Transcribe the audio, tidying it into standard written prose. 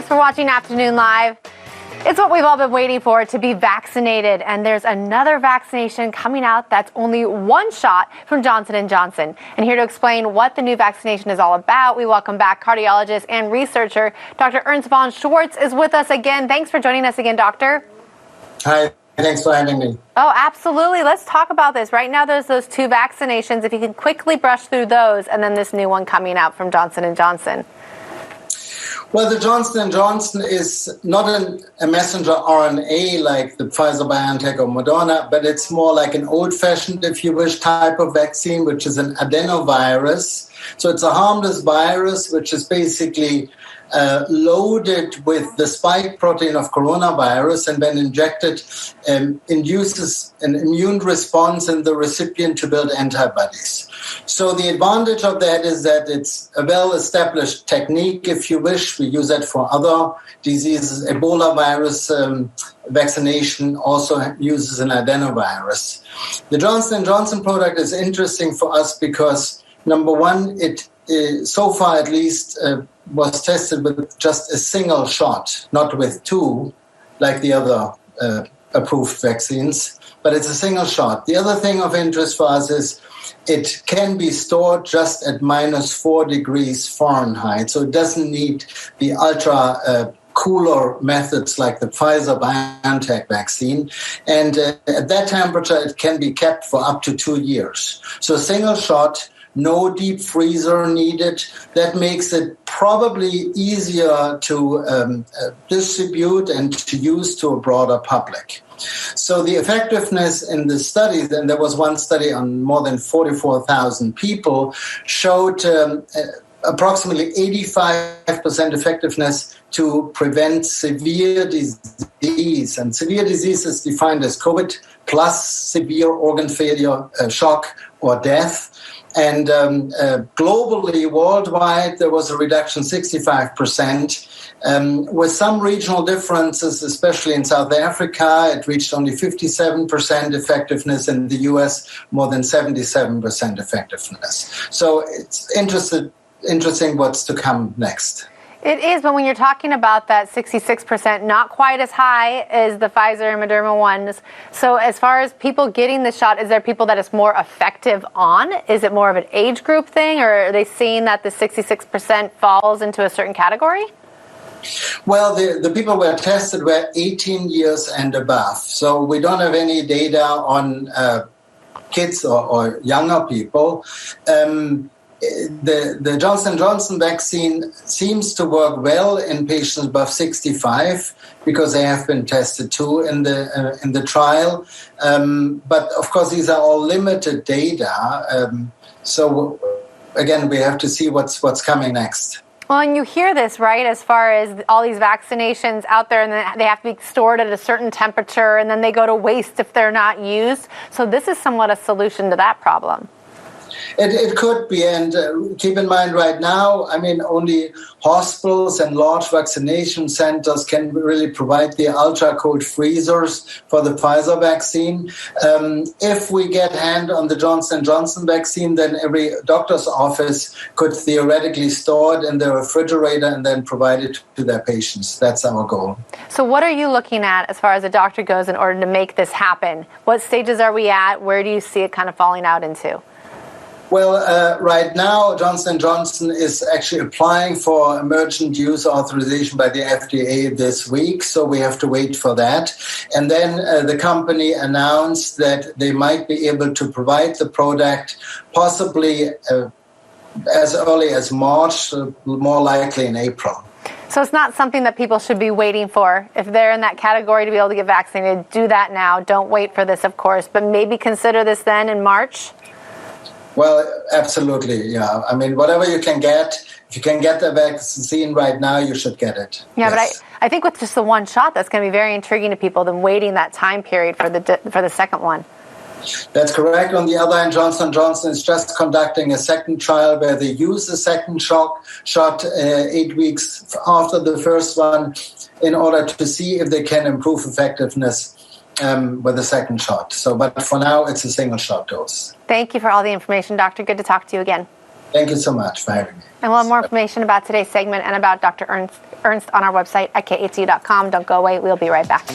for watching Afternoon Live. It's what we've all been waiting for, to be vaccinated. And there's another vaccination coming out that's only one shot from Johnson & Johnson. And here to explain what the new vaccination is all about, we welcome back cardiologist and researcher Dr. Ernst von Schwarz is with us again. Thanks for joining us again, Doctor. Hi. Thanks for having me. Oh, absolutely. Let's talk about this. Right now, there's those two vaccinations. If you can quickly brush through those, and then this new one coming out from Johnson & Johnson. Well, the Johnson & Johnson is not a messenger RNA like the Pfizer-BioNTech or Moderna, but it's more like an old-fashioned, if you wish, type of vaccine, which is an adenovirus. So it's a harmless virus, which is basically loaded with the spike protein of coronavirus, and when injected, induces an immune response in the recipient to build antibodies. So the advantage of that is that it's a well-established technique, if you wish. We use that for other diseases. Ebola virus vaccination also uses an adenovirus. The Johnson & Johnson product is interesting for us because, number one, it so far at least was tested with just a single shot, not with two, like the other approved vaccines, but it's a single shot. The other thing of interest for us is it can be stored just at -4 degrees Fahrenheit, so it doesn't need the ultra cooler methods like the Pfizer-BioNTech vaccine. And at that temperature, it can be kept for up to 2 years. So a single shot, no deep freezer needed. That makes it probably easier to distribute and to use to a broader public. So the effectiveness in the studies, and there was one study on more than 44,000 people, showed approximately 85% effectiveness to prevent severe disease. And severe disease is defined as COVID plus severe organ failure, shock, or death. And globally, worldwide, there was a reduction 65%. With some regional differences, especially in South Africa, it reached only 57% effectiveness. In the US, more than 77% effectiveness. So it's interesting what's to come next. It is, but when you're talking about that 66%, not quite as high as the Pfizer and Moderna ones. So as far as people getting the shot, is there people that it's more effective on? Is it more of an age group thing, or are they seeing that the 66% falls into a certain category? Well, the people who were tested were 18 years and above. So we don't have any data on kids or younger people. The Johnson & Johnson vaccine seems to work well in patients above 65 because they have been tested too in the trial. But of course, these are all limited data. So again, we have to see what's coming next. Well, and you hear this, right, as far as all these vaccinations out there, and they have to be stored at a certain temperature, and then they go to waste if they're not used. So this is somewhat a solution to that problem. It could be, and keep in mind right now, I mean, only hospitals and large vaccination centers can really provide the ultra-cold freezers for the Pfizer vaccine. If we get hand on the Johnson & Johnson vaccine, then every doctor's office could theoretically store it in their refrigerator and then provide it to their patients. That's our goal. So what are you looking at as far as a doctor goes in order to make this happen? What stages are we at? Where do you see it kind of falling out into? Well, right now, Johnson & Johnson is actually applying for emergent use authorization by the FDA this week, so we have to wait for that. And then the company announced that they might be able to provide the product possibly as early as March, more likely in April. So it's not something that people should be waiting for. If they're in that category to be able to get vaccinated, do that now. Don't wait for this, of course, but maybe consider this then in March? Well, absolutely, yeah. I mean, whatever you can get, if you can get the vaccine right now, you should get it. Yeah, yes. But I think with just the one shot, that's going to be very intriguing to people than waiting that time period for the second one. That's correct. On the other hand, Johnson & Johnson is just conducting a second trial where they use the second shot 8 weeks after the first one in order to see if they can improve effectiveness with the second shot. But for now, it's a single shot dose. Thank you for all the information, Doctor. Good to talk to you again. Thank you so much for having me. And we'll have more information about today's segment and about Dr. Ernst on our website at KATU.com. Don't go away. We'll be right back.